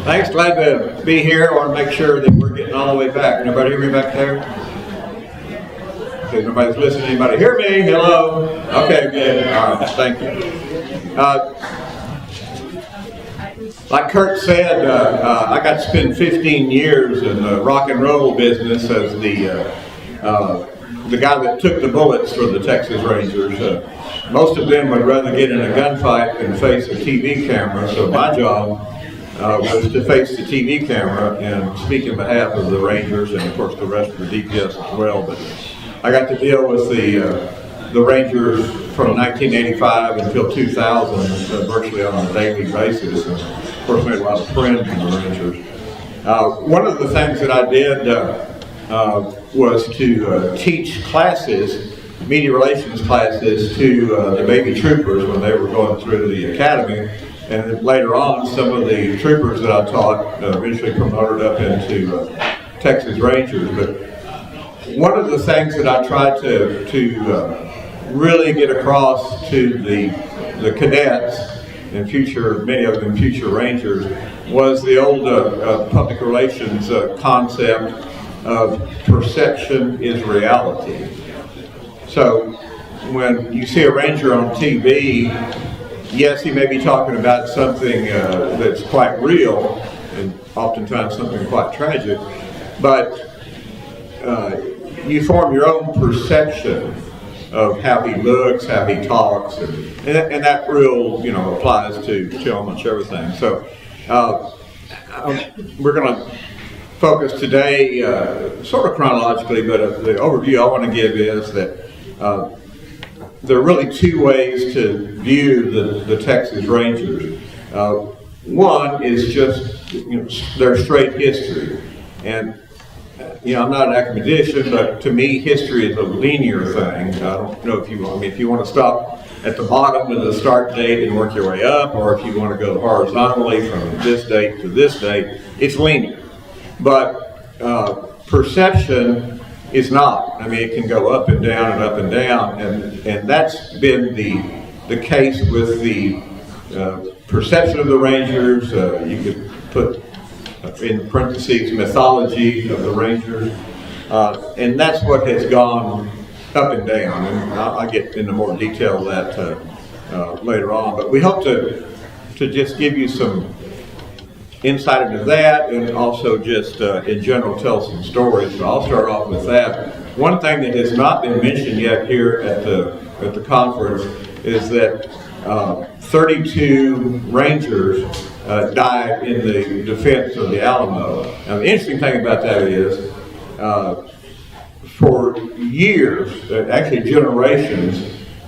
Thanks, glad to be here. I want to make sure that we're getting all the way back. Anybody hear me back there? Okay, nobody's listening. Anybody hear me? Hello? Okay, good. All right, thank you. Like Kurt said, I got to spend 15 years in the rock and roll business as the guy that took the bullets for the Texas Rangers. Most of them would rather get in a gunfight than face a TV camera, so my job was to face the TV camera and speak in behalf of the Rangers and of course the rest of the DPS as well. But I got to deal with the Rangers from 1985 until 2000 virtually on a daily basis, and of course made a lot of friends in the Rangers. One of the things that I did was to teach classes, media relations classes, to the baby troopers when they were going through the academy. And later on, some of the troopers that I taught eventually promoted up into Texas Rangers. But one of the things that I tried to really get across to the cadets and many of them future Rangers, was the old public relations concept of perception is reality. So when you see a Ranger on TV, yes, he may be talking about something that's quite real, and oftentimes something quite tragic, but you form your own perception of how he looks, how he talks, and that rule, applies to almost everything. So we're going to focus today sort of chronologically, but the overview I want to give is that there are really two ways to view the Texas Rangers. One is just their straight history, and I'm not an academician, but to me history is a linear thing. I don't know if you want to stop at the bottom with the start date and work your way up, or if you want to go horizontally from this date to this date, it's linear. But perception is not. It can go up and down and up and down, and that's been the case with the perception of the Rangers. You could put in parentheses mythology of the Rangers, and that's what has gone up and down. And I'll get into more detail of that later on. But we hope to just give you some insight into that, and also just in general tell some stories. So I'll start off with that. One thing that has not been mentioned yet here at the conference is that 32 Rangers died in the defense of the Alamo. Now the interesting thing about that is for years, actually generations,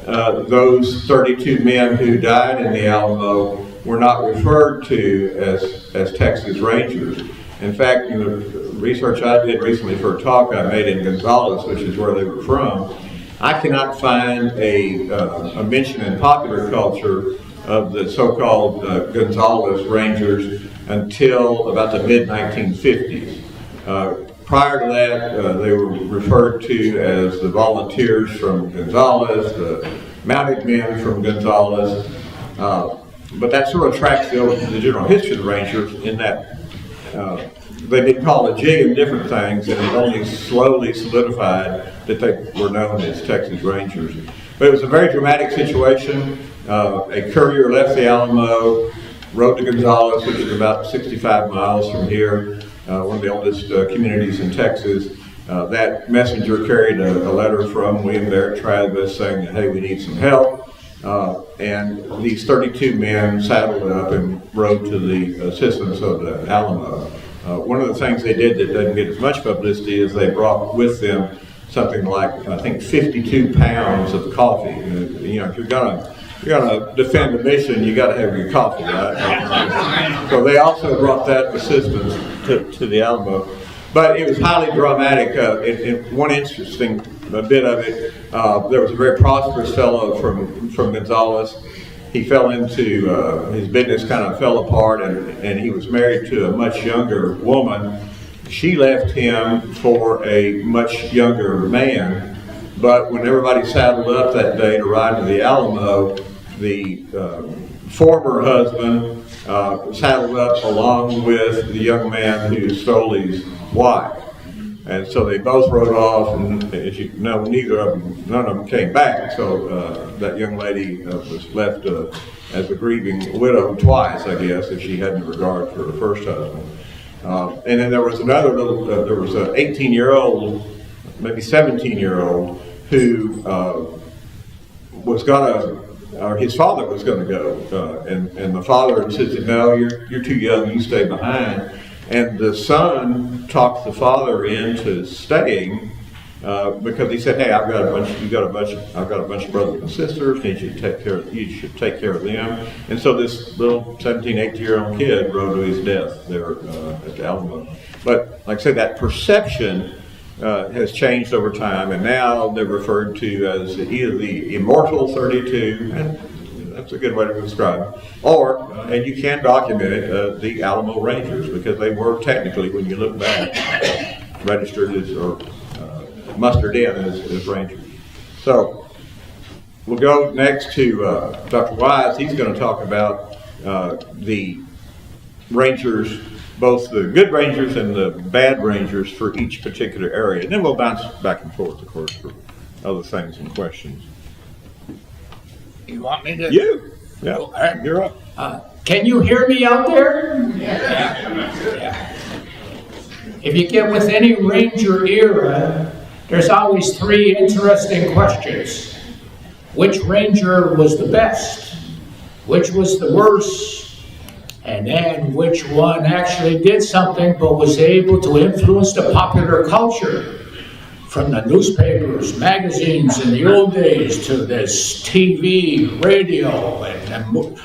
those 32 men who died in the Alamo were not referred to as Texas Rangers. In fact, in the research I did recently for a talk I made in Gonzales, which is where they were from, I cannot find a mention in popular culture of the so-called Gonzales Rangers until about the mid-1950s. Prior to that, they were referred to as the volunteers from Gonzales, the mounted men from Gonzales. But that sort of tracks the general history of the Rangers in that they've been called a jig of different things, and it only slowly solidified that they were known as Texas Rangers. But it was a very dramatic situation. A courier left the Alamo, rode to Gonzales, which is about 65 miles from here, one of the oldest communities in Texas. That messenger carried a letter from William Barrett Travis saying that, hey, we need some help. And these 32 men saddled up and rode to the assistance of the Alamo. One of the things they did that doesn't get as much publicity is they brought with them something like, I think, 52 pounds of coffee. If you're gonna defend a mission, you got to have your coffee, right? So they also brought that assistance to the Alamo. But it was highly dramatic. In one interesting bit of it, there was a very prosperous fellow from Gonzales. He fell into, his business kind of fell apart, and he was married to a much younger woman. She left him for a much younger man, but when everybody saddled up that day to ride to the Alamo, the former husband saddled up along with the young man who stole his wife. And so they both rode off, and as you know, none of them came back. So that young lady was left as a grieving widow twice, I guess, if she hadn't regard for her first husband. And then there was another there was an 18-year-old, maybe 17-year-old, who was his father was going to go, and the father insisted, "No, you're too young. You stay behind." And the son talked the father into staying because he said, "Hey, I've got a bunch of brothers and sisters. You should take care of them." And so this little 17, 18-year-old kid rode to his death there at the Alamo. But like I said, that perception has changed over time, and now they're referred to as either the immortal 32, and that's a good way to describe it, or, and you can document it, the Alamo Rangers, because they were technically, when you look back, registered as, or mustered in as Rangers. So, we'll go next to Dr. Weiss. He's going to talk about the Rangers, both the good Rangers and the bad Rangers for each particular area. And then we'll bounce back and forth, of course, for other things and questions. You want me to? You? Yeah, all right, you're up. Can you hear me out there? Yeah. If you get with any Ranger era, there's always three interesting questions. Which Ranger was the best? Which was the worst? And then which one actually did something but was able to influence the popular culture? From the newspapers, magazines in the old days to this TV, radio, and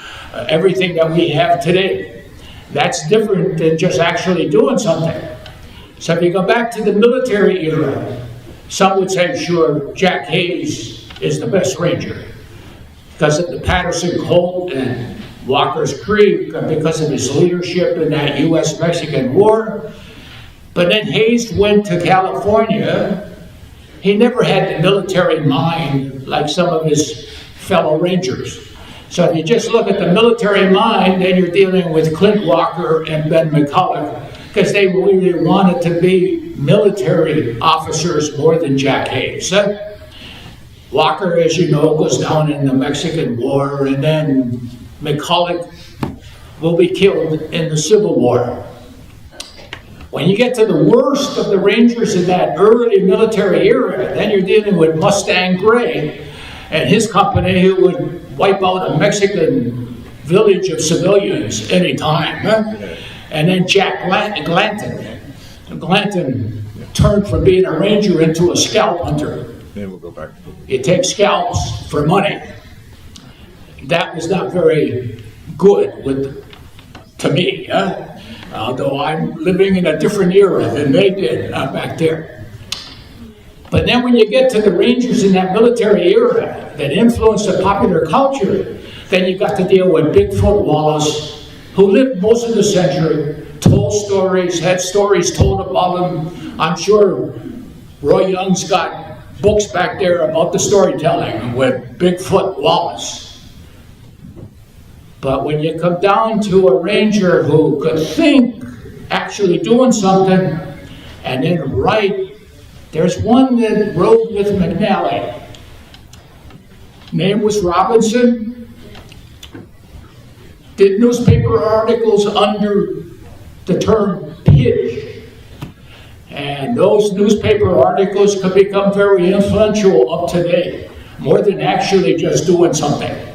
everything that we have today. That's different than just actually doing something. So if you go back to the military era, some would say, sure, Jack Hayes is the best Ranger because of the Patterson Colt and Walker's Creek, because of his leadership in that U.S.-Mexican War. But then Hayes went to California. He never had the military mind like some of his fellow Rangers. So if you just look at the military mind, then you're dealing with Clint Walker and Ben McCulloch, because they really wanted to be military officers more than Jack Hayes. Walker, as you know, goes down in the Mexican War, and then McCulloch will be killed in the Civil War. When you get to the worst of the Rangers in that early military era, then you're dealing with Mustang Gray and his company, who would wipe out a Mexican village of civilians anytime. And then Jack Glanton. Glanton turned from being a Ranger into a scalp hunter. Then we'll go back. You take scalps for money. That was not very good to me. Although I'm living in a different era than they did back there. But then when you get to the Rangers in that military era that influenced the popular culture, then you got to deal with Bigfoot Wallace, who lived most of the century, told stories, had stories told about him. I'm sure Roy Young's got books back there about the storytelling with Bigfoot Wallace. But when you come down to a Ranger who could think actually doing something and then write, there's one that rode with McNally. Name was Robinson. Did newspaper articles under the term pidge. And those newspaper articles could become very influential up to date, more than actually just doing something.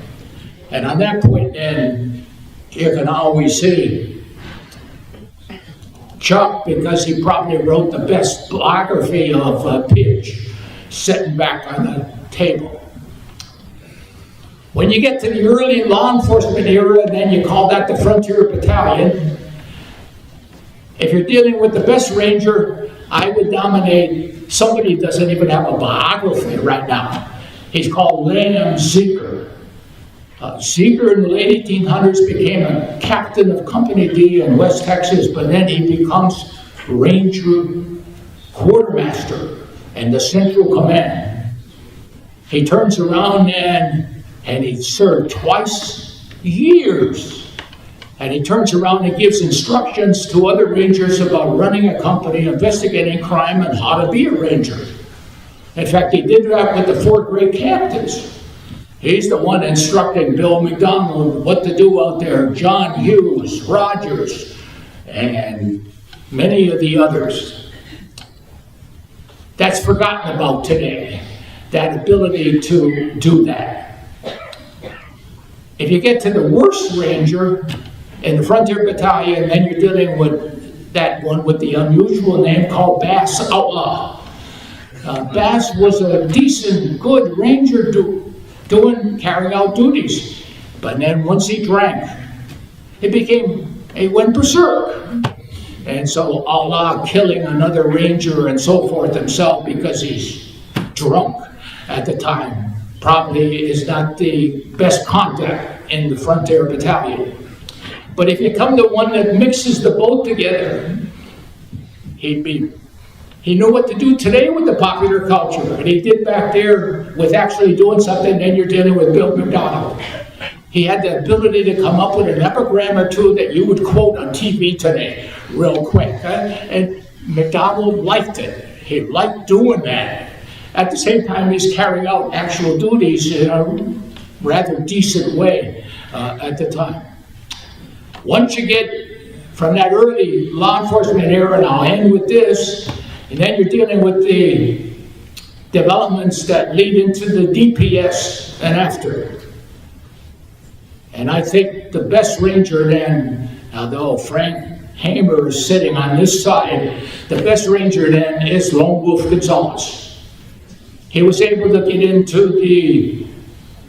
And on that point, then, you can always see Chuck, because he probably wrote the best biography of Pidge, sitting back on the table. When you get to the early law enforcement era, then you call that the Frontier Battalion. If you're dealing with the best Ranger, I would nominate somebody who doesn't even have a biography right now. He's called Lamb Zeker. Zeker in the late 1800s became a captain of Company D in West Texas, but then he becomes Ranger Quartermaster in the Central Command. He turns around and he served twice years And he turns around and gives instructions to other rangers about running a company, investigating crime, and how to be a ranger. In fact, he did that with the 4 great captains. He's the one instructing Bill McDonald what to do out there, John Hughes, Rogers, and many of the others. That's forgotten about today, that ability to do that. If you get to the worst ranger in the Frontier Battalion, then you're dealing with that one with the unusual name called Bass Outlaw. Bass was a decent, good ranger carrying out duties. But then once he drank, he went berserk. And so Allah killing another ranger and so forth himself because he's drunk at the time probably is not the best conduct in the Frontier Battalion. But if you come to one that mixes the both together, he knew what to do today with the popular culture, and he did back there with actually doing something. Then you're dealing with Bill McDonald. He had the ability to come up with an epigram or two that you would quote on TV today real quick. And McDonald liked it. He liked doing that. At the same time, he's carrying out actual duties in a rather decent way at the time. Once you get from that early law enforcement era, and I'll end with this, and then you're dealing with the developments that lead into the DPS and after. And I think the best ranger then, although Frank Hamer is sitting on this side, the best ranger then is Lone Wolf Gonzalez. He was able to get into the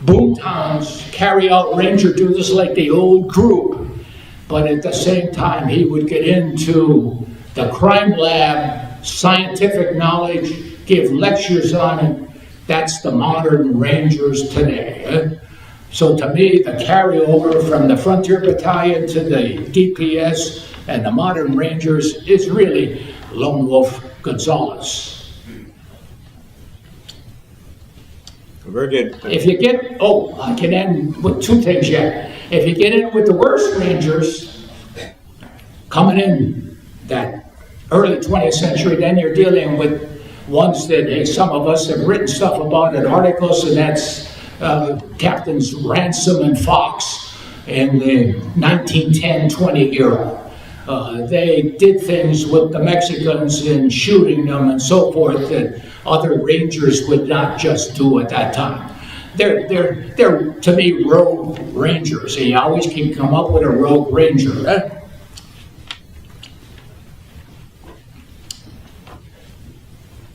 boomtowns, carry out ranger duties like the old group, but at the same time he would get into the crime lab, scientific knowledge, give lectures on it. That's the modern rangers today. So to me, the carryover from the Frontier Battalion to the DPS and the modern rangers is really Lone Wolf Gonzalez. Very good. If you get, I can end with 2 things yet. If you get in with the worst rangers, coming in that early 20th century, then you're dealing with ones that some of us have written stuff about in articles, and that's Captains Ransom and Fox in the 1910-20 era. They did things with the Mexicans in shooting them and so forth that other rangers would not just do at that time. They're to me, rogue rangers. You always can come up with a rogue ranger.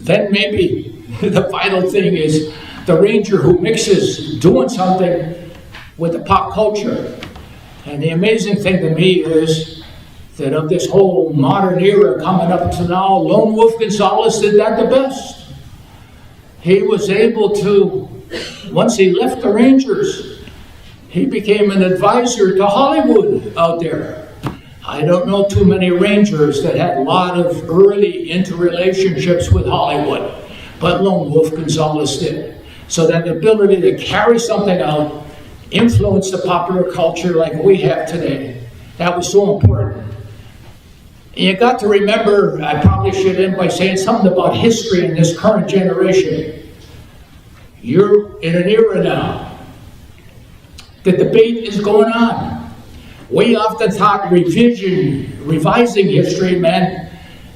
Then maybe the final thing is the ranger who mixes doing something with the pop culture. And the amazing thing to me is that of this whole modern era coming up to now, Lone Wolf Gonzalez did that the best. He was able to, once he left the Rangers, he became an advisor to Hollywood out there. I don't know too many Rangers that had a lot of early interrelationships with Hollywood, but Lone Wolf Gonzalez did. So that ability to carry something out, influence the popular culture like we have today, that was so important. And you got to remember, I probably should end by saying something about history in this current generation. You're in an era now. The debate is going on. We often thought revising history meant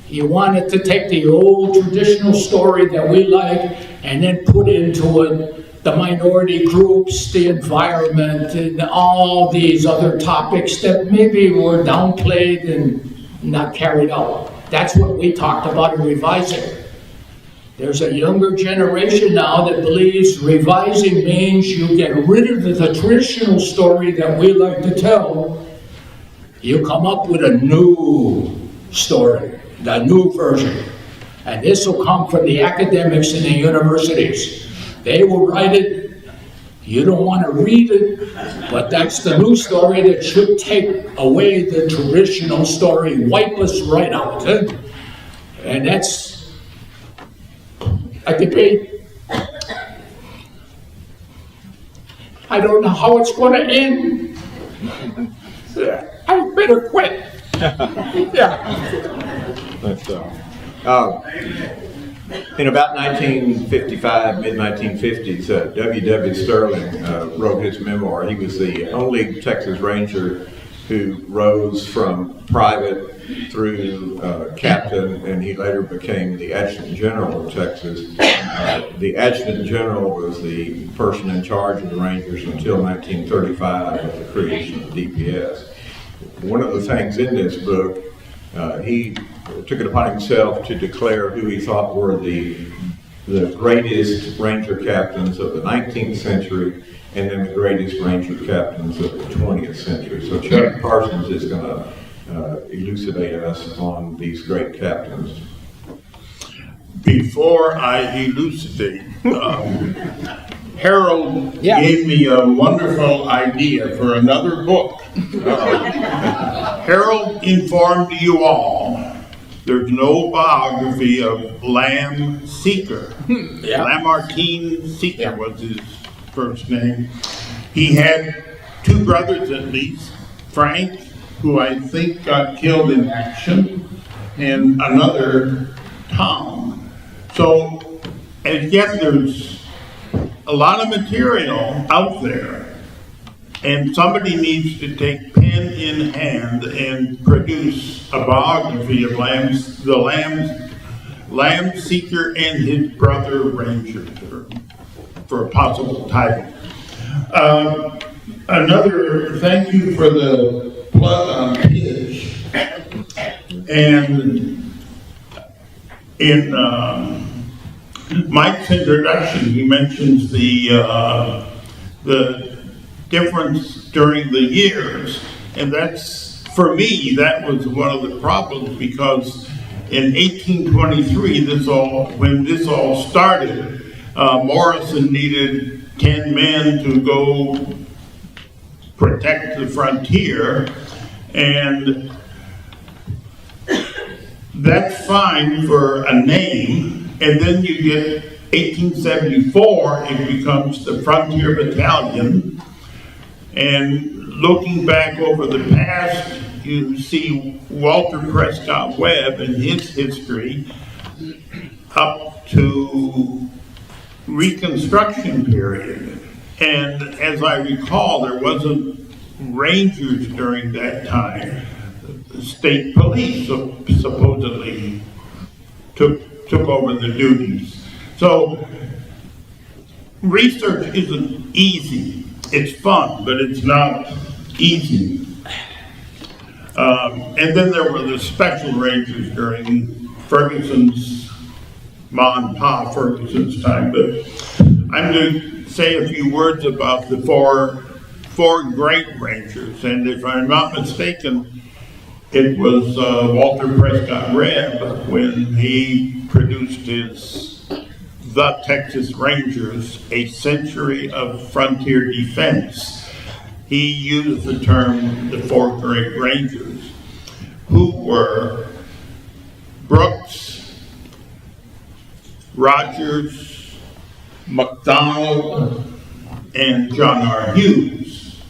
you wanted to take the old traditional story that we like and then put into it the minority groups, the environment, and all these other topics that maybe were downplayed and not carried out. That's what we talked about in revising. There's a younger generation now that believes revising means you get rid of the traditional story that we like to tell. You come up with a new story, the new version. And this will come from the academics in the universities. They will write it. You don't want to read it, but that's the new story that should take away the traditional story, wipe us right out. And that's a debate. I don't know how it's going to end. I better quit. Yeah. But, in about 1955, mid-1950s, W.W. Sterling wrote his memoir. He was the only Texas Ranger who rose from private through captain, and he later became the Adjutant General of Texas. The Adjutant General was the person in charge of the Rangers until 1935 with the creation of DPS. One of the things in this book, he took it upon himself to declare who he thought were the greatest Ranger captains of the 19th century and then the greatest Ranger captains of the 20th century. So Chuck Parsons is going to elucidate us on these great captains. Before I elucidate, Harold gave me a wonderful idea for another book. Harold informed you all there's no biography of Lamb Seeker. Lamartine Seeker was his first name. He had two brothers at least, Frank, who I think got killed in action, and another, Tom. So, as yet there's a lot of material out there, and somebody needs to take pen in hand and produce a biography of Lamb Seeker and his brother Ranger for a possible title. Another thank you for the plug on pitch. And in Mike's introduction, he mentions the difference during the years, and that's, for me, that was one of the problems, because in 1823, when this all started, Morrison needed 10 men to go protect the frontier, and that's fine for a name. And then you get 1874, it becomes the Frontier Battalion. And looking back over the past, you see Walter Prescott Webb and his history up to Reconstruction period. And as I recall, there wasn't Rangers during that time. The state police supposedly took over the duties. So research isn't easy. It's fun, but it's not easy. And then there were the special Rangers during Ferguson's, Ma and Pa Ferguson's time. But I'm going to say a few words about the four great Rangers. And if I'm not mistaken, it was Walter Prescott Webb when he produced his The Texas Rangers, A Century of Frontier Defense. He used the term the four great Rangers, who were Brooks, Rogers, McDonald, and John R. Hughes.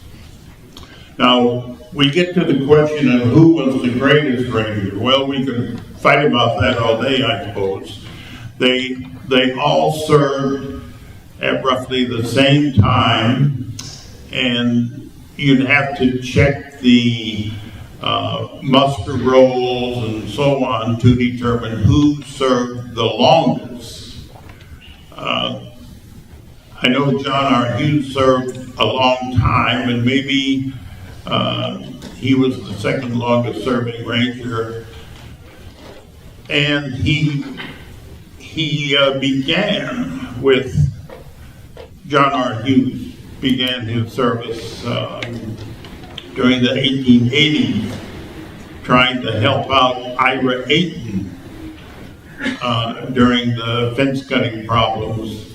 Now, we get to the question of who was the greatest Ranger. Well, we can fight about that all day, I suppose. They all served at roughly the same time, and you'd have to check the muster rolls and so on to determine who served the longest. I know John R. Hughes served a long time, and maybe he was the second longest serving Ranger, and he began with John R. Hughes, began his service during the 1880s, trying to help out Ira Ayton during the fence cutting problems.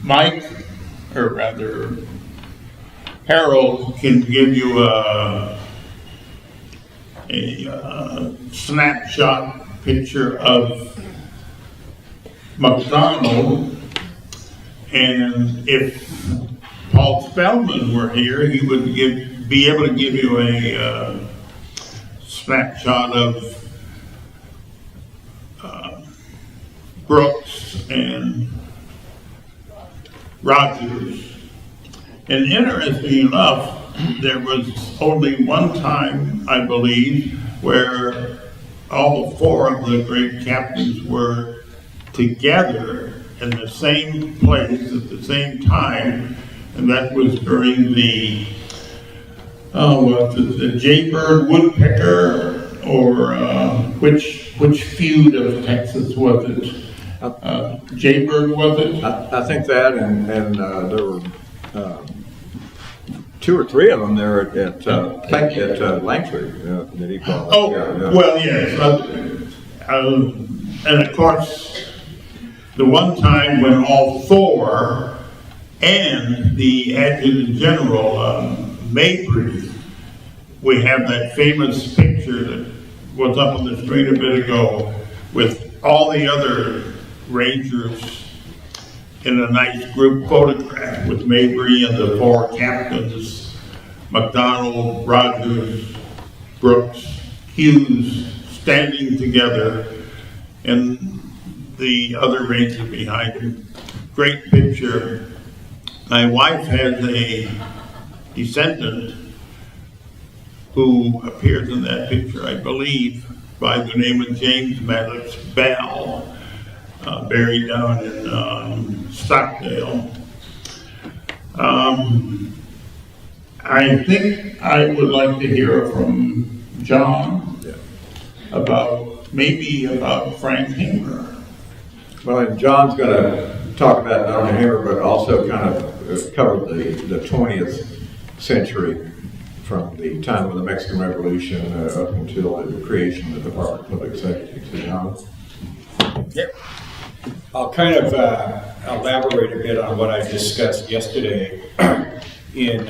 Mike, or rather Harold, can give you a snapshot picture of McDonald, and if Paul Spellman were here, he would be able to give you a snapshot of Brooks and Rogers. And interesting enough, there was only one time, I believe, where all four of the great captains were together in the same place at the same time, and that was during the Jaybird Woodpecker, or which feud of Texas was it? Jaybird, was it? I think that, and there were two or three of them there at Langtree that he brought up. Oh, Yeah. well, yes. And of course, the one time when all four and the Adjutant General, Mabry, we have that famous picture that was up on the screen a bit ago with all the other Rangers in a nice group photograph with Mabry and the four captains, McDonald, Rogers, Brooks, Hughes, standing together, and the other Ranger behind him. Great picture. My wife has a descendant who appears in that picture, I believe, by the name of James Maddox Bell, buried down in Stockdale. I think I would like to hear from John about Frank Hamer. Well, and John's going to talk about not only Hammer, but also kind of cover the 20th century from the time of the Mexican Revolution up until the creation of the Department of Public Safety. So, John? Yep. I'll kind of elaborate a bit on what I discussed yesterday. In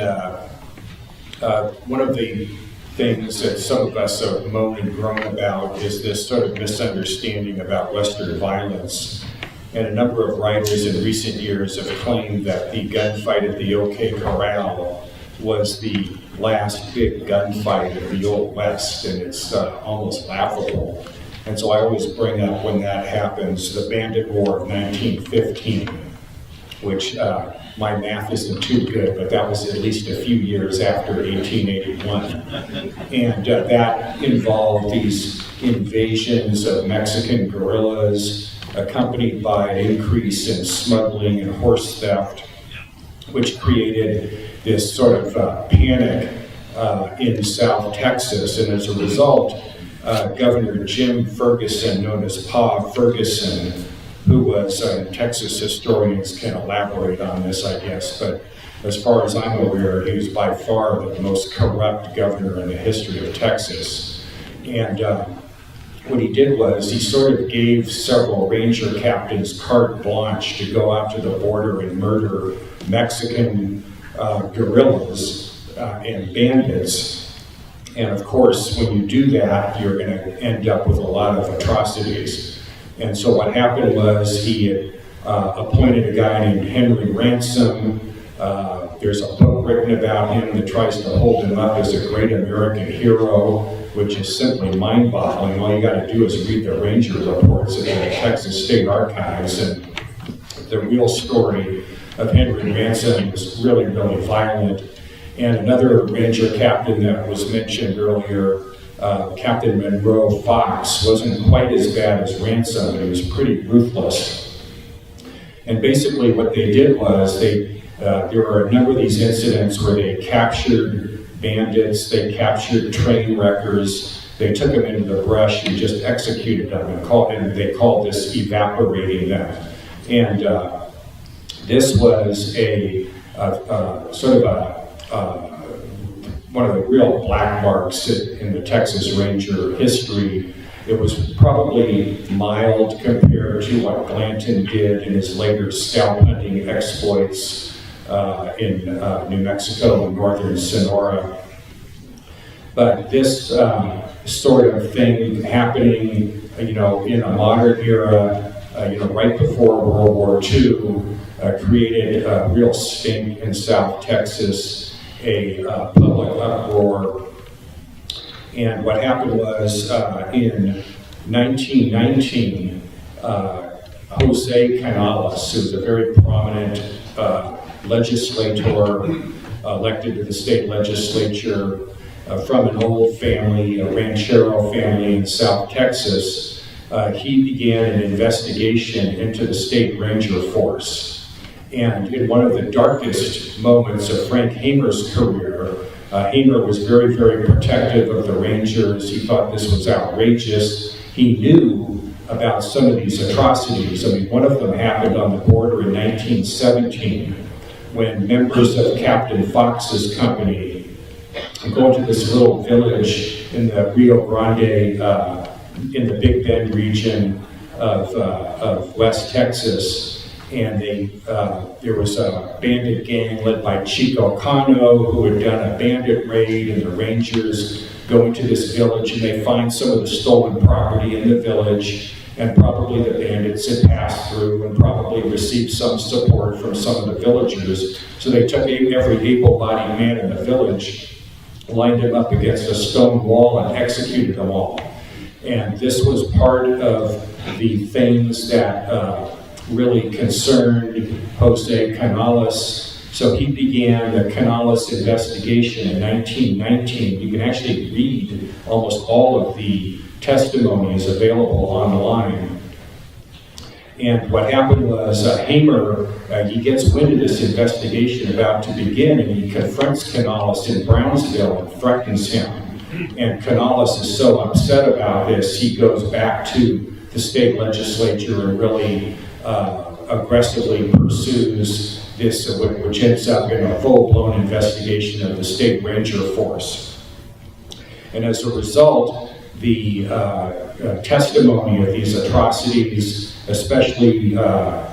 one of the things that some of us have moaned and groaned about is this sort of misunderstanding about Western violence. And a number of writers in recent years have claimed that the gunfight at the OK Corral was the last big gunfight of the Old West, and it's almost laughable. And so I always bring up, when that happens, the Bandit War of 1915, which my math isn't too good, but that was at least a few years after 1881. And that involved these invasions of Mexican guerrillas, accompanied by an increase in smuggling and horse theft, which created this sort of panic in South Texas. And as a result, Governor Jim Ferguson, known as Pa Ferguson, who was, Texas historians can elaborate on this, I guess, but as far as I'm aware, he was by far the most corrupt governor in the history of Texas. And what he did was he sort of gave several ranger captains carte blanche to go out to the border and murder Mexican guerrillas and bandits. And of course, when you do that, you're going to end up with a lot of atrocities. And so what happened was he had appointed a guy named Henry Ransom. There's a book written about him that tries to hold him up as a great American hero, which is simply mind-boggling. All you got to do is read the Ranger reports in the Texas State Archives, and the real story of Henry Ransom was really, really violent. And another Ranger captain that was mentioned earlier, Captain Monroe Fox, wasn't quite as bad as Ransom, but he was pretty ruthless. And basically what they did was there were a number of these incidents where they captured bandits, they captured train wreckers, they took them into the brush and just executed them, and they called this evaporating them. And this was one of the real black marks in the Texas Ranger history. It was probably mild compared to what Blanton did in his later scalp hunting exploits in New Mexico and northern Sonora. But this sort of thing happening, in a modern era right before World War II, created a real stink in South Texas, a public uproar. And what happened was in 1919, Jose Canales, who was a very prominent legislator, elected to the state legislature from an old family, a ranchero family in South Texas, he began an investigation into the state ranger force. And in one of the darkest moments of Frank Hamer's career, Hamer was very, very protective of the Rangers. He thought this was outrageous. He knew about some of these atrocities. I mean, one of them happened on the border in 1917 when members of Captain Fox's company go to this little village in the Rio Grande, in the Big Bend region of West Texas. And there was a bandit gang led by Chico Cano who had done a bandit raid, and the Rangers go into this village and they find some of the stolen property in the village, and probably the bandits had passed through and probably received some support from some of the villagers. So they took every able-bodied man in the village, lined them up against a stone wall, and executed them all. And this was part of the things that really concerned Jose Canales. So he began the Canales investigation in 1919. You can actually read almost all of the testimonies available online. And what happened was Hamer, he gets wind of this investigation about to begin, and he confronts Canales in Brownsville and threatens him. And Canales is so upset about this, he goes back to the state legislature and really aggressively pursues this, which ends up in a full-blown investigation of the state ranger force. And as a result, the testimony of these atrocities, especially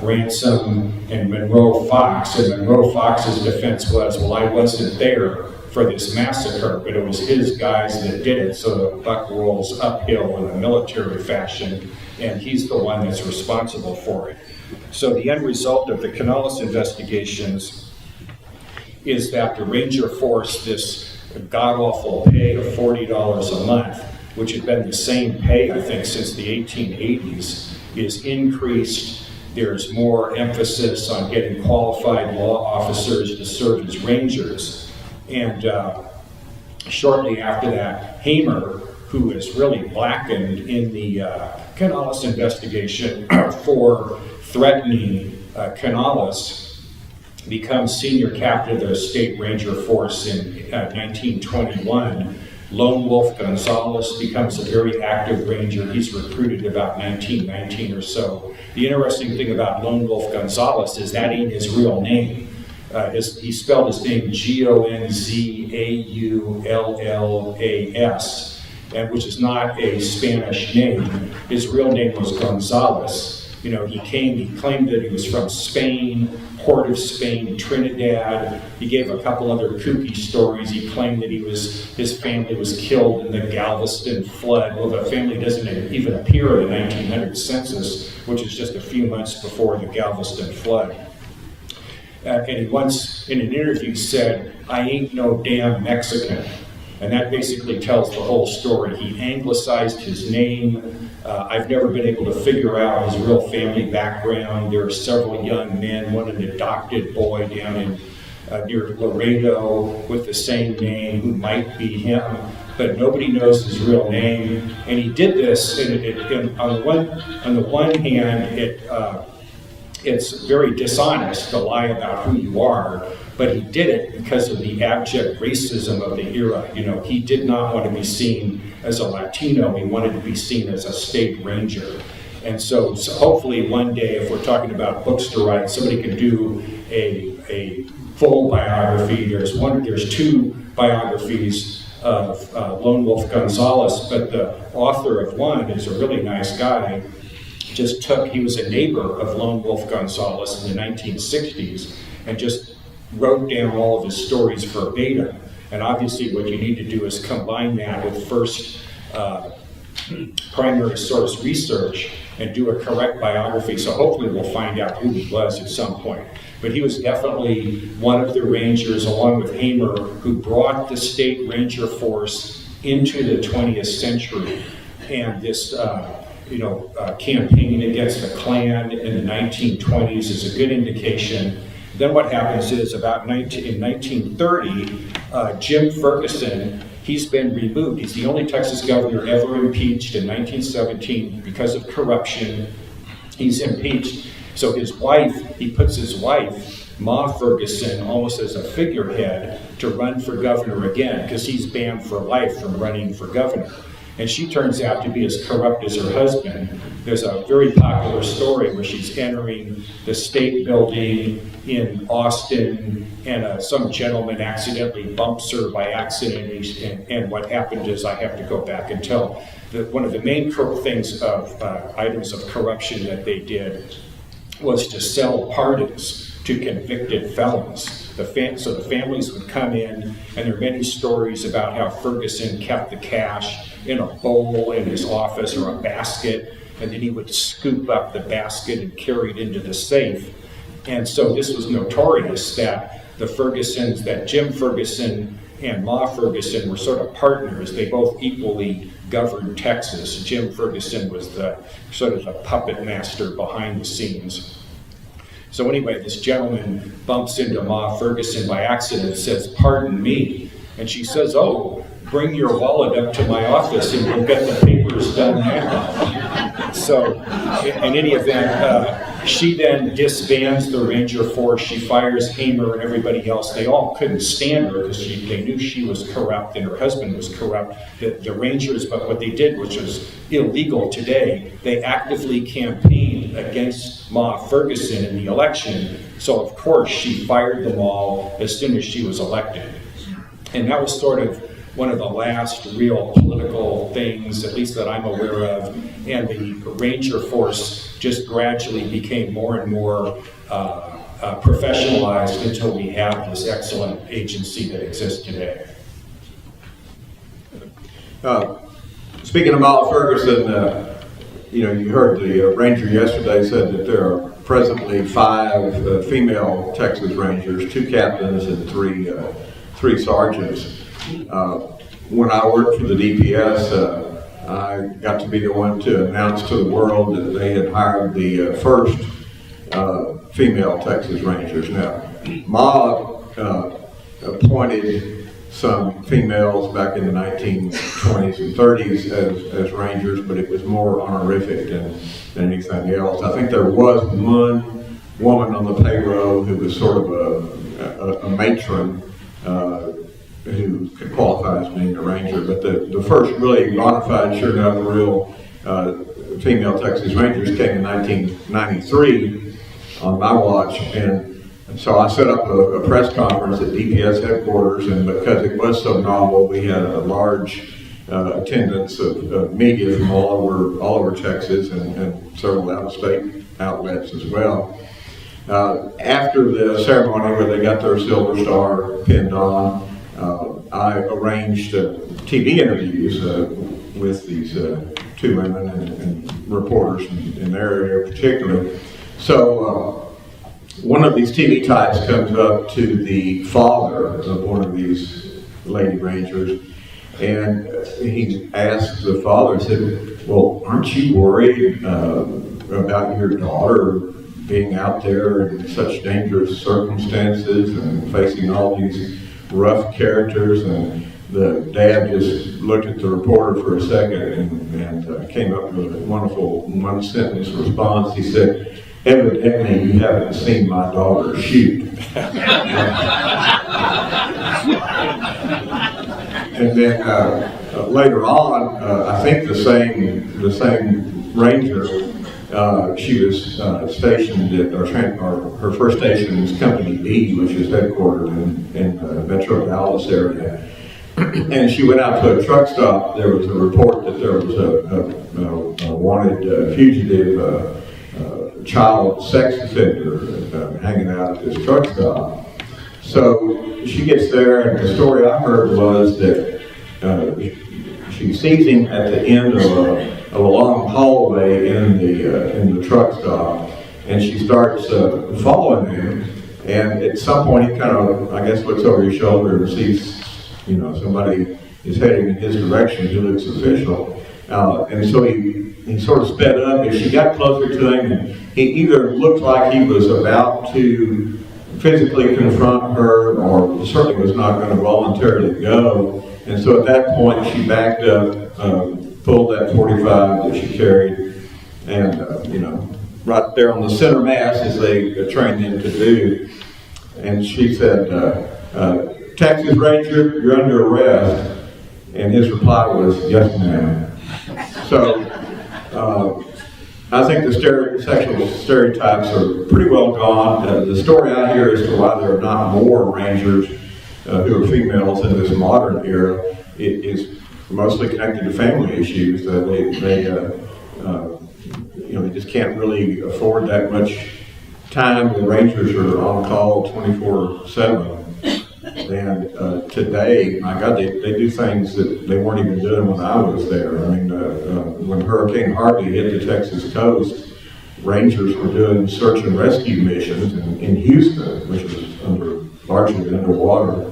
Ransom and Monroe Fox, and Monroe Fox's defense was, well, I wasn't there for this massacre, but it was his guys that did it, so the buck rolls uphill in a military fashion, and he's the one that's responsible for it. So the end result of the Canales investigations is that the Ranger force, this god-awful pay of $40 a month, which had been the same pay, I think, since the 1880s, is increased. There's more emphasis on getting qualified law officers to serve as rangers. And shortly after that, Hamer, who is really blackened in the Canales investigation for threatening Canales, becomes senior captain of the state ranger force in 1921. Lone Wolf Gonzalez becomes a very active ranger. He's recruited about 1919 or so. The interesting thing about Lone Wolf Gonzalez is that ain't his real name. He spelled his name Gonzallas, and which is not a Spanish name. His real name was Gonzalez. You know, he claimed that he was from Spain, Port of Spain, Trinidad. He gave a couple other kooky stories. He claimed that his family was killed in the Galveston flood. Well, the family doesn't even appear in the 1900 census, which is just a few months before the Galveston flood. And he once, in an interview, said, "I ain't no damn Mexican." And that basically tells the whole story. He anglicized his name. I've never been able to figure out his real family background. There are several young men, one an adopted boy down in near Laredo with the same name who might be him, but nobody knows his real name. And he did this, and on the one hand, it's very dishonest to lie about who you are, but he did it because of the abject racism of the era. You know, he did not want to be seen as a Latino. He wanted to be seen as a state ranger. And so hopefully one day, if we're talking about books to write, somebody could do a full biography. There's two biographies of Lone Wolf Gonzalez, but the author of one is a really nice guy. He was a neighbor of Lone Wolf Gonzalez in the 1960s and just wrote down all of his stories verbatim. And obviously what you need to do is combine that with first primary source research and do a correct biography. So hopefully we'll find out who he was at some point. But he was definitely one of the Rangers, along with Hamer, who brought the state Ranger force into the 20th century. And this campaign against the Klan in the 1920s is a good indication. Then what happens is in 1930, Jim Ferguson, he's been removed. He's the only Texas governor ever impeached in 1917 because of corruption. He's impeached. So his wife, he puts his wife, Ma Ferguson, almost as a figurehead to run for governor again, because he's banned for life from running for governor. And she turns out to be as corrupt as her husband. There's a very popular story where she's entering the state building in Austin, and some gentleman accidentally bumps her by accident. And what happened is, I have to go back and tell, that one of the main things of items of corruption that they did was to sell pardons to convicted felons. So the families would come in, and there are many stories about how Ferguson kept the cash in a bowl in his office or a basket, and then he would scoop up the basket and carry it into the safe. And so this was notorious that the Fergusons, that Jim Ferguson and Ma Ferguson were sort of partners. They both equally governed Texas. Jim Ferguson was the sort of the puppet master behind the scenes. So anyway, this gentleman bumps into Ma Ferguson by accident and says, "Pardon me." And she says, "Oh, bring your wallet up to my office and we'll get the papers done now." So in any event, she then disbands the Ranger force. She fires Hamer and everybody else. They all couldn't stand her because they knew she was corrupt and her husband was corrupt. The Rangers, but what they did, which was illegal today, they actively campaigned against Ma Ferguson in the election. So of course she fired them all as soon as she was elected. And that was sort of one of the last real political things, at least that I'm aware of, and the Ranger force just gradually became more and more professionalized until we have this excellent agency that exists today. Speaking of Ma Ferguson, you heard the Ranger yesterday said that there are presently 5 female Texas Rangers, 2 captains and 3 sergeants. When I worked for the DPS, I got to be the one to announce to the world that they had hired the first female Texas Rangers. Now, Ma appointed some females back in the 1920s and 30s as Rangers, but it was more honorific than anything else. I think there was one woman on the payroll who was sort of a matron, who could qualify as being a Ranger, but the first really bona fide, sure enough, real female Texas Rangers came in 1993 on my watch, and so I set up a press conference at DPS headquarters, and because it was so novel, we had a large attendance of media from all over Texas and several out-of-state outlets as well. After the ceremony where they got their Silver Star pinned on, I arranged TV interviews with these 2 women and reporters in their area particularly. So one of these TV types comes up to the father of one of these Lady Rangers, and he asks the father, said, "Well, aren't you worried about your daughter being out there in such dangerous circumstances and facing all these rough characters?" And the dad just looked at the reporter for a second and came up with a wonderful one-sentence response. He said, "Evidently you haven't seen my daughter shoot." And then later on, I think the same Ranger, she was stationed at, or her first station was Company B, which is headquartered in Metro Dallas area. And she went out to a truck stop. There was a report that there was a wanted fugitive child sex offender hanging out at this truck stop. So she gets there, and the story I heard was that she sees him at the end of a long hallway in the truck stop, and she starts following him. And at some point, he kind of, I guess, looks over his shoulder and sees, somebody is heading in his direction. He looks official, and so he sort of sped up. And she got closer to him, and he either looked like he was about to physically confront her, or certainly was not going to voluntarily go. And so at that point, she backed up, pulled that 45 that she carried, and right there on the center mass, as they trained him to do. And she said, "Texas Ranger, you're under arrest." And his reply was, "Yes, ma'am." So I think the sexual stereotypes are pretty well gone. The story I hear as to why there are not more Rangers who are females in this modern era is mostly connected to family issues. They just can't really afford that much time. The Rangers are on call 24/7. And today, my God, they do things that they weren't even doing when I was there. I mean, when Hurricane Harvey hit the Texas coast, Rangers were doing search and rescue missions in Houston, which was largely underwater.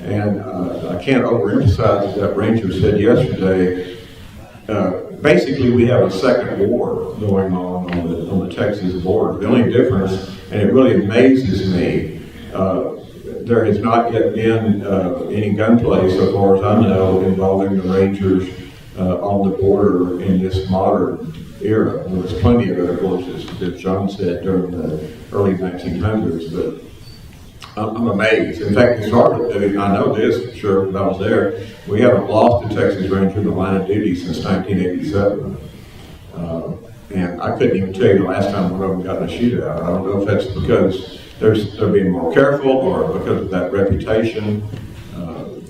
And I can't overemphasize that Ranger said yesterday, basically we have a second war going on the Texas border. The only difference, and it really amazes me, there has not yet been any gunplay, so far as I know, involving the Rangers on the border in this modern era. There was plenty of it, of course, as John said, during the early 1900s, but I'm amazed. In fact, it's hard to do. I know this for sure, because I was there. We haven't lost a Texas Ranger in the line of duty since 1987. And I couldn't even tell you the last time one of them got in a shootout. I don't know if that's because they're being more careful or because of that reputation.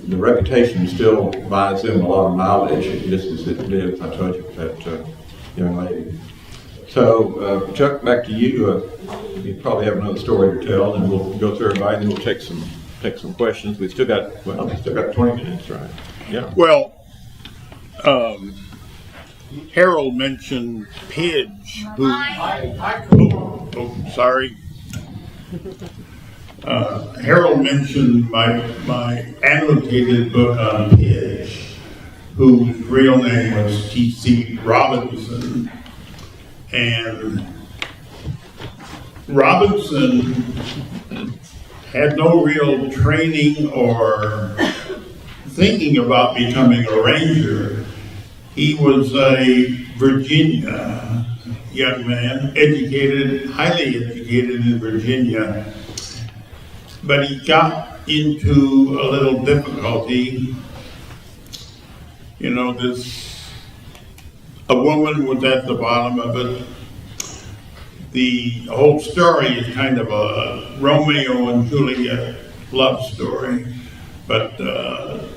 The reputation still buys them a lot of mileage, just as it did, I told you, that young lady. So, Chuck, back to you. You probably have another story to tell, and we'll go through everybody, and then we'll take some questions. We still got 20 minutes, right? Yeah. Well, Harold mentioned Pidge, who. Sorry. Harold mentioned my annotated book on Pidge, whose real name was T.C. Robinson. And Robinson had no real training or thinking about becoming a ranger. He was a Virginia young man, highly educated in Virginia, but he got into a little difficulty. A woman was at the bottom of it. The whole story is kind of a Romeo and Juliet love story. But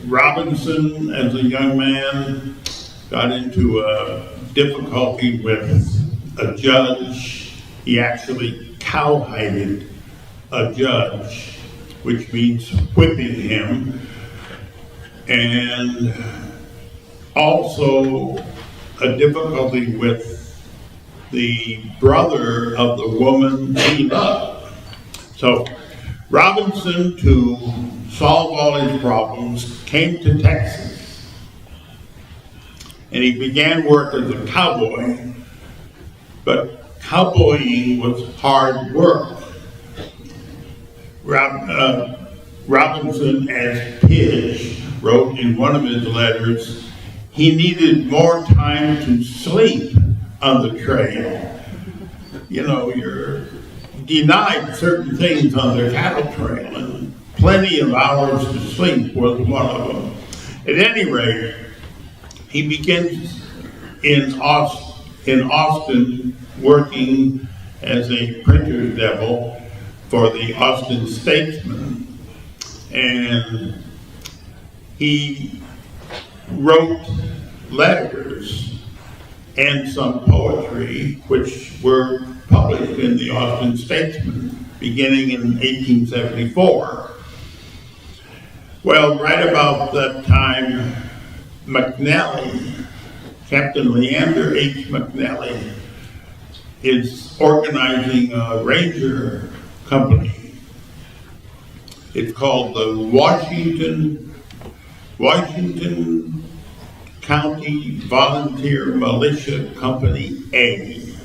Robinson, as a young man, got into a difficulty with a judge. He actually cowhided a judge, which means whipping him. And also a difficulty with the brother of the woman he loved. So Robinson, to solve all his problems, came to Texas. And he began work as a cowboy, but cowboying was hard work. Robinson, as Pidge wrote in one of his letters, he needed more time to sleep on the trail. You're denied certain things on the cattle trail, and plenty of hours to sleep was one of them. At any rate, he begins in Austin working as a printer's devil for the Austin Statesman, and he wrote letters and some poetry which were published in the Austin Statesman beginning in 1874. Well, right about that time, McNally, Captain Leander H. McNally, is organizing a ranger company. It's called the Washington County Volunteer Militia Company A.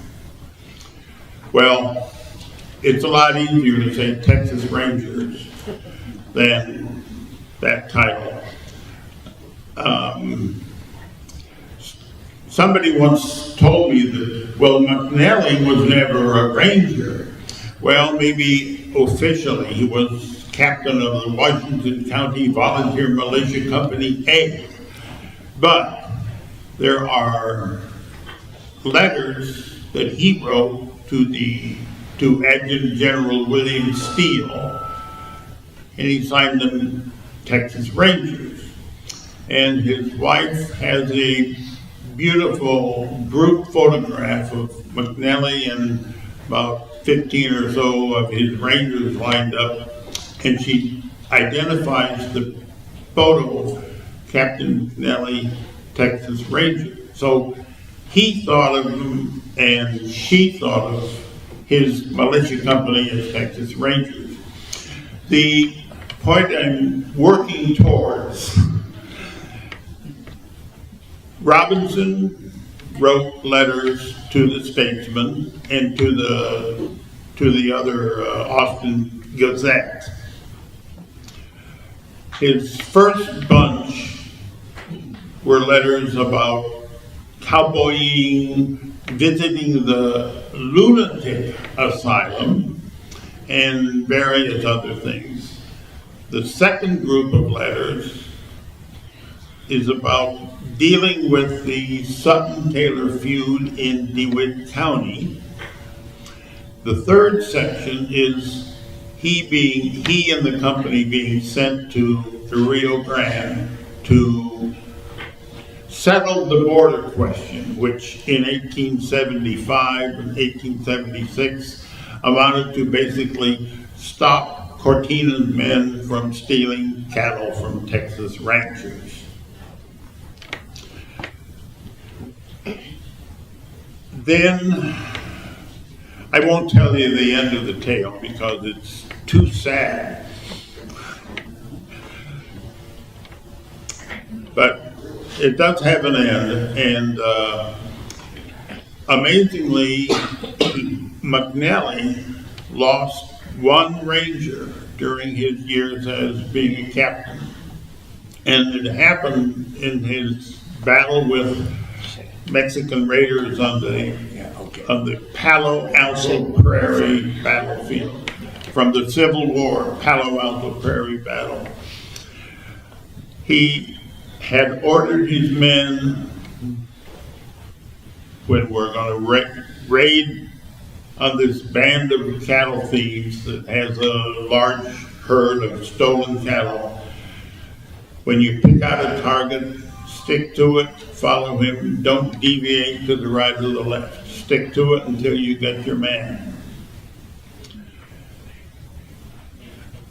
Well, it's a lot easier to say Texas Rangers than that title. Somebody once told me that, well, McNally was never a ranger. Well, maybe officially he was captain of the Washington County Volunteer Militia Company A. But there are letters that he wrote to Adjutant General William Steele, and he signed them Texas Rangers. And his wife has a beautiful group photograph of McNally and about 15 or so of his Rangers lined up, and she identifies the photo Captain McNally, Texas Ranger. So he thought of him and she thought of his militia company as Texas Rangers. The point I'm working towards, Robinson wrote letters to the Statesman and to the other Austin Gazette. His first bunch were letters about cowboying, visiting the lunatic asylum, and various other things. The second group of letters is about dealing with the Sutton-Taylor feud in DeWitt County. The third section is he and the company being sent to the Rio Grande to settle the border question, which in 1875 and 1876 amounted to basically stop Cortina's men from stealing cattle from Texas ranchers. Then, I won't tell you the end of the tale because it's too sad. But it does have an end, and amazingly, McNally lost one ranger during his years as being a captain. And it happened in his battle with Mexican raiders on the Palo Alto Prairie battlefield, from the Civil War, Palo Alto Prairie battle. He had ordered his men, when we're going to raid on this band of cattle thieves that has a large herd of stolen cattle. When you pick out a target, stick to it, follow him, don't deviate to the right or the left. Stick to it until you get your man.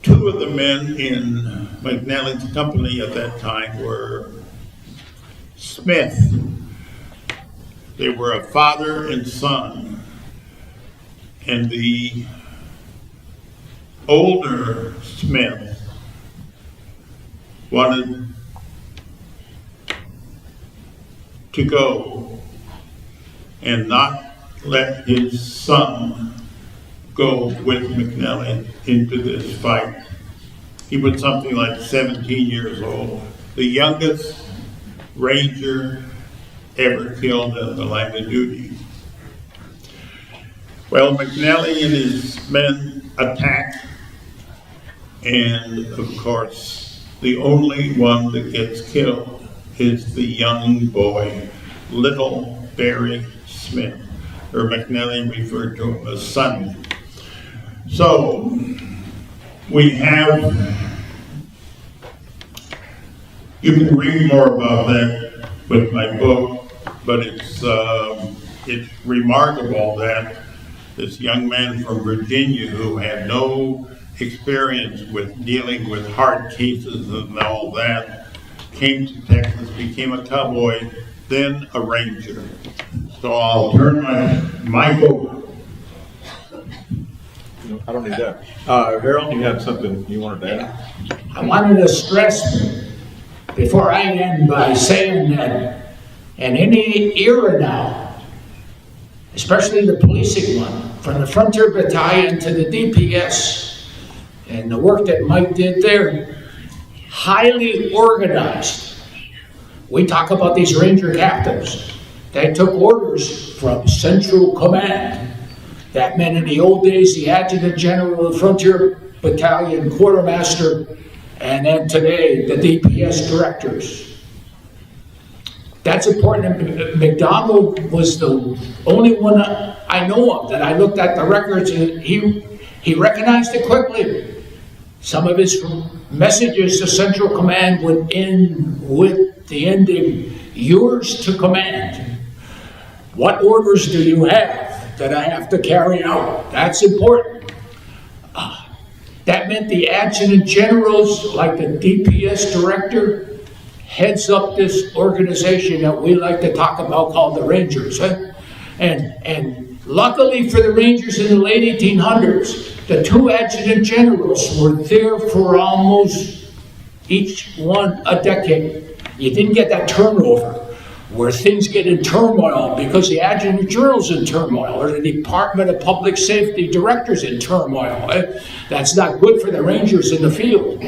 Two of the men in McNally's company at that time were Smith. They were a father and son. And the older Smith wanted to go and not let his son go with McNally into this fight. He was something like 17 years old, the youngest ranger ever killed in the line of duty. Well, McNally and his men attack, and of course, the only one that gets killed is the young boy, little Barry Smith, or McNally referred to him as Sonny. So, we have, you can read more about that with my book, but it's remarkable that this young man from Virginia who had no experience with dealing with hard cases and all that came to Texas, became a cowboy, then a ranger. So I'll turn my mic over. I don't need that. Harold, you had something you wanted to add? I wanted to stress before I end by saying that in any era now, especially the policing one, from the Frontier Battalion to the DPS, and the work that Mike did there, highly organized. We talk about these Ranger captains. They took orders from Central Command. That meant in the old days, the Adjutant General of the Frontier Battalion, Quartermaster, and then today, the DPS directors. That's important. McDonald was the only one I know of that I looked at the records, and he recognized it quickly. Some of his messages to Central Command would end with the ending, "Yours to command." What orders do you have that I have to carry out? That's important. That meant the adjutant generals, like the DPS director, heads up this organization that we like to talk about called the Rangers. And luckily for the Rangers in the late 1800s, the two adjutant generals were there for almost each one a decade. You didn't get that turnover where things get in turmoil because the adjutant general's in turmoil or the Department of Public Safety director's in turmoil. That's not good for the Rangers in the field.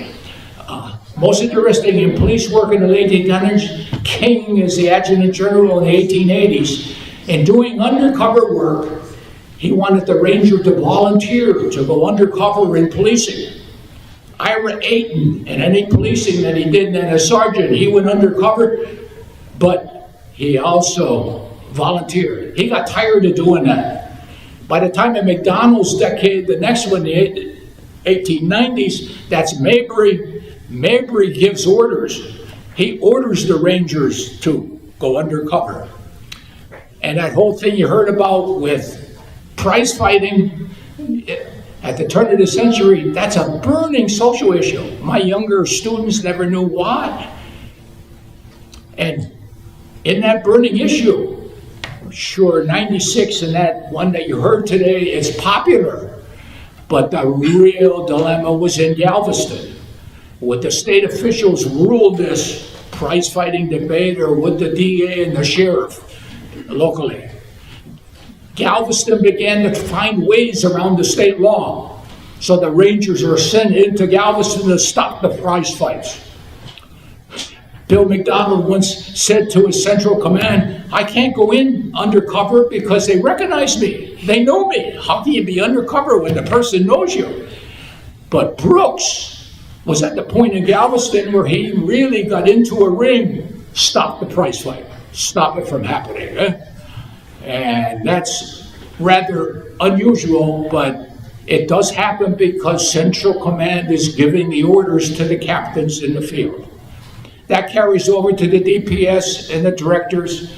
Most interesting in police work in the late 1800s, King is the adjutant general in the 1880s. And doing undercover work, he wanted the Ranger to volunteer to go undercover in policing. Ira Ayton, and any policing that he did then as sergeant, he went undercover, but he also volunteered. He got tired of doing that. By the time of McDonald's decade, the next one, the 1890s, that's Mabry. Mabry gives orders. He orders the Rangers to go undercover. And that whole thing you heard about with prize fighting at the turn of the century, that's a burning social issue. My younger students never knew why. And in that burning issue, sure, 96 and that one that you heard today is popular, but the real dilemma was in Galveston. Would the state officials rule this prize fighting debate, or would the DA and the sheriff locally? Galveston began to find ways around the state law. So the Rangers are sent into Galveston to stop the prize fights. Bill McDonald once said to his Central Command, "I can't go in undercover because they recognize me. They know me. How can you be undercover when the person knows you?" But Brooks was at the point in Galveston where he really got into a ring, stop the prize fight, stop it from happening. And that's rather unusual, but it does happen because Central Command is giving the orders to the captains in the field. That carries over to the DPS and the directors,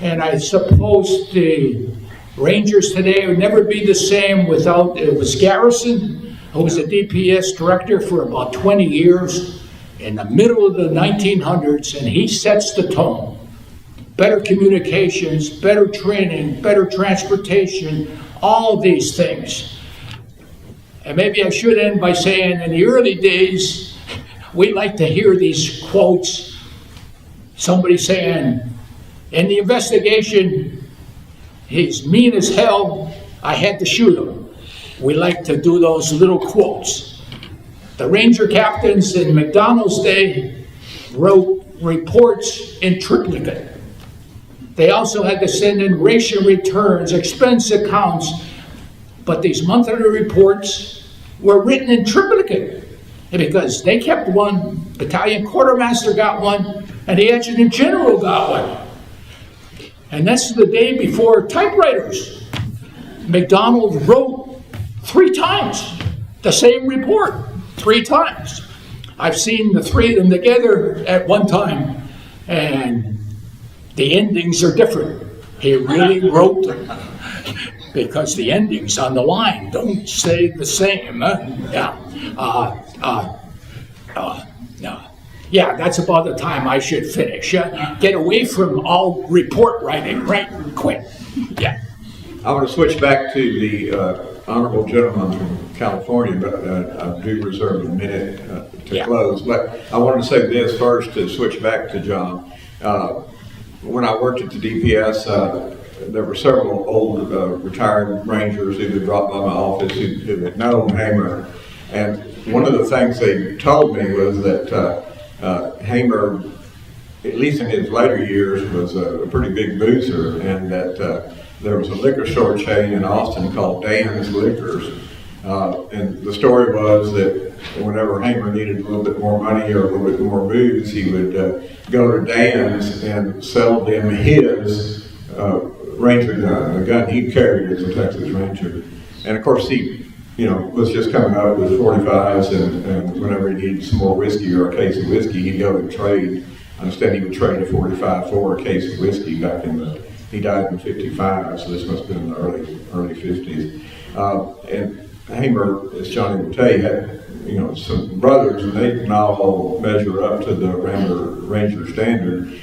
and I suppose the Rangers today would never be the same without, it was Garrison, who was a DPS director for about 20 years in the middle of the 1900s, and he sets the tone. Better communications, better training, better transportation, all these things. And maybe I should end by saying in the early days, we like to hear these quotes. Somebody saying, in the investigation, he's mean as hell, I had to shoot him. We like to do those little quotes. The Ranger captains in McDonald's day wrote reports in triplicate. They also had to send in ration returns, expense accounts, but these monthly reports were written in triplicate because they kept one, battalion quartermaster got one, and the adjutant general got one. And that's the day before typewriters. McDonald wrote 3 times the same report, 3 times. I've seen the 3 of them together at one time, and the endings are different. He really wrote them because the endings on the line don't stay the same. Yeah, that's about the time I should finish. Get away from all report writing, right? Quick. Yeah. I want to switch back to the honorable gentleman from California, but I do reserve a minute to close. But I wanted to say this first to switch back to John. When I worked at the DPS, there were several old retired Rangers who had dropped by my office who had known Hamer. And one of the things they told me was that Hamer, at least in his later years, was a pretty big boozer, and that there was a liquor store chain in Austin called Dan's Liquors. And the story was that whenever Hamer needed a little bit more money or a little bit more booze, he would go to Dan's and sell them his Ranger gun, the gun he carried as a Texas Ranger. And of course, he was just coming up with 45s, and whenever he needed some more whiskey or a case of whiskey, he'd go and trade. I understand he would trade a 45 for a case of whiskey back in he died in 55, so this must have been in the early 50s. And Hamer, as Johnny would tell you, had some brothers, and they did not all measure up to the Ranger standard.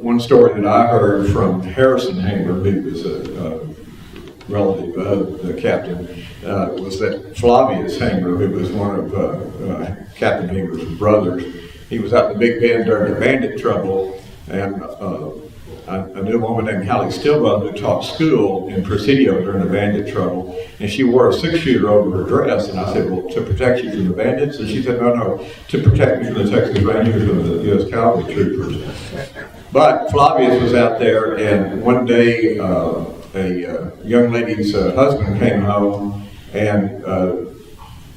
One story that I heard from Harrison Hamer, who was a relative of the captain, was that Flavius Hamer, who was one of Captain Hamer's brothers, he was out in the Big Bend during the bandit trouble, and I knew a woman named Hallie Stillwell who taught school in Presidio during the bandit trouble, and she wore a 6-shooter over her dress, and I said, well, to protect you from the bandits? And she said, no, to protect me from the Texas Rangers and the U.S. Cavalry troopers. But Flavius was out there, and one day a young lady's husband came home, and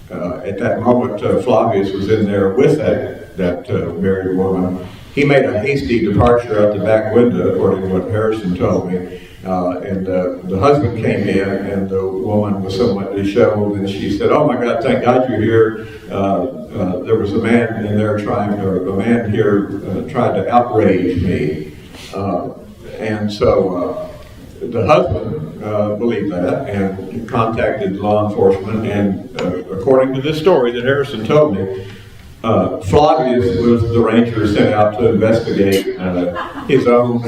at that moment Flavius was in there with that married woman. He made a hasty departure out the back window, according to what Harrison told me. And the husband came in, and the woman was somewhat disheveled, and she said, "Oh my God, thank God you're here. There was a man in there tried to outrage me." And so the husband believed that and contacted law enforcement. And according to this story that Harrison told me, Flavius was the ranger sent out to investigate his own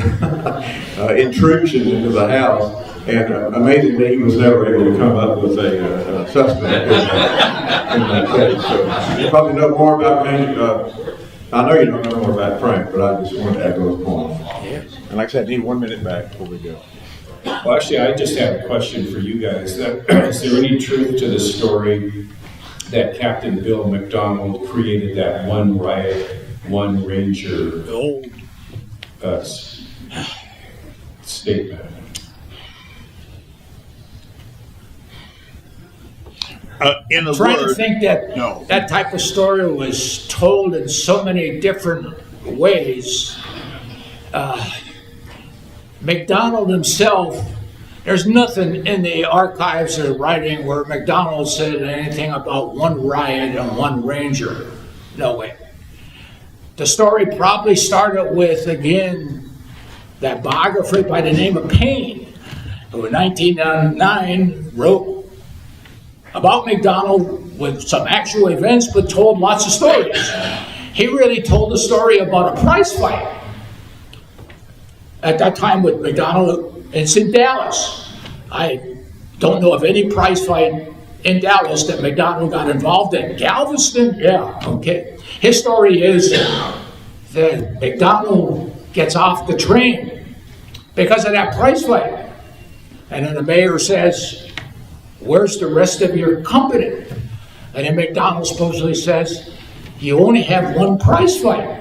intrusion into the house, and amazingly, he was never able to come up with a suspect in that case. So you probably know more about me. I know you don't know more about Frank, but I just wanted to echo his points. And like I said, I need 1 minute back before we go. Well, actually, I just have a question for you guys. Is there any truth to the story that Captain Bill McDonald created that one riot, one ranger statement? In a Trying word, to think that no. that type of story was told in so many different ways. McDonald himself, there's nothing in the archives or writing where McDonald said anything about one riot and one ranger. No way. The story probably started with, again, that biographer by the name of Payne, who in 1909 wrote about McDonald with some actual events, but told lots of stories. He really told a story about a prize fight. At that time with McDonald, it's in Dallas. I don't know of any prize fight in Dallas that McDonald got involved in. Galveston? Yeah, okay. His story is that McDonald gets off the train because of that prize fight. And then the mayor says, "Where's the rest of your company?" And then McDonald supposedly says, "You only have one prize fight.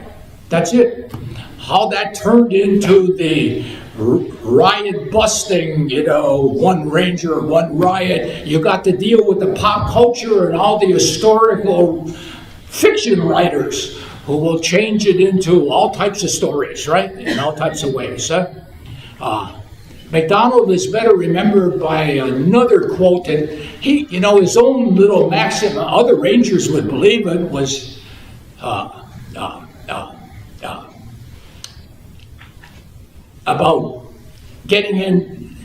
That's it." How that turned into the riot busting, one ranger, one riot. You got to deal with the pop culture and all the historical fiction writers who will change it into all types of stories, right? In all types of ways. McDonald is better remembered by another quote that he, his own little maxim, other rangers would believe it, was about getting in,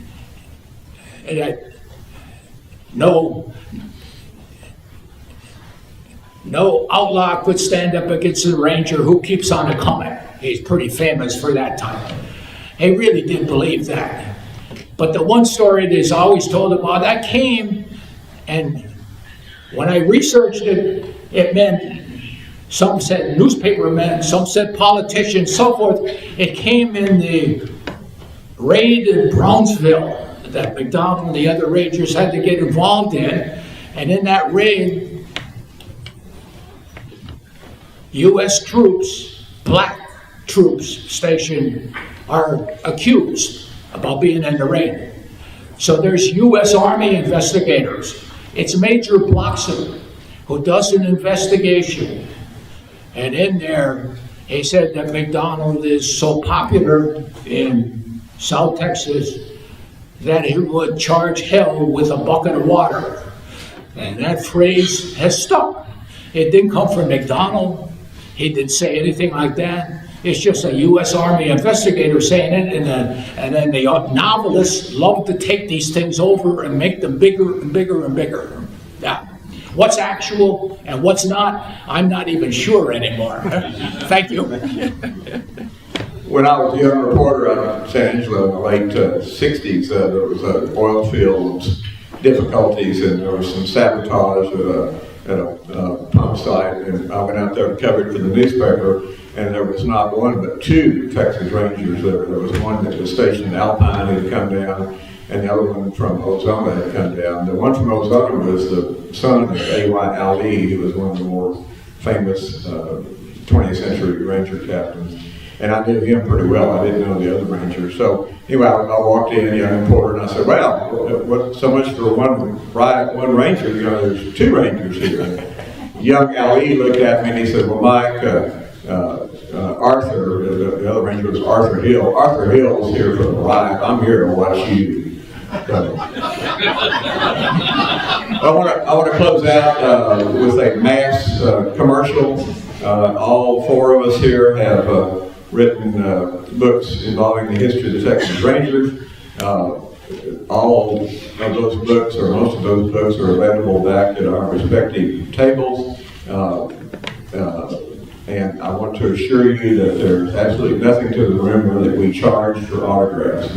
no outlaw could stand up against the ranger who keeps on a coming. He's pretty famous for that time. He really did believe that. But the one story that is always told about, that came, and when I researched it, it meant, some said newspapermen, some said politicians, so forth. It came in the raid in Brownsville that McDonald and the other rangers had to get involved in. And in that raid, U.S. troops, black troops stationed, are accused about being in the raid. So there's U.S. Army investigators. It's Major Bloxham who does an investigation. And in there, he said that McDonald is so popular in South Texas that he would charge hell with a bucket of water. And that phrase has stuck. It didn't come from McDonald. He didn't say anything like that. It's just a U.S. Army investigator saying it, and then the novelists love to take these things over and make them bigger and bigger and bigger. Now, what's actual and what's not, I'm not even sure anymore. Thank you. When I was a young reporter out in San Angelo in the late 60s, there was oil fields difficulties, and there was some sabotage at a pump site, and I went out there to cover it for the newspaper, and there was not one but two Texas Rangers there. There was one that was stationed in Alpine that had come down, and the other one from Ozona had come down. The one from Ozona was the son of A.Y. Ali, who was one of the more famous 20th century Ranger captains. And I knew him pretty well. I didn't know the other Rangers. So anyway, I walked in, young reporter, and I said, "Well, what so much for one Ranger? You know, there's two Rangers here." And young Ali looked at me and he said, "Well, Mike, Arthur, the other Ranger was Arthur Hill. Arthur Hill is here for the ride. I'm here to watch you." So, I want to close out with a mass commercial. All four of us here have written books involving the history of the Texas Rangers. All of those books, or most of those books, are available back at our respective tables. And I want to assure you that there's absolutely nothing to the rumor that we charge for autographs.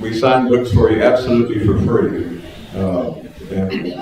We sign books for you absolutely for free. And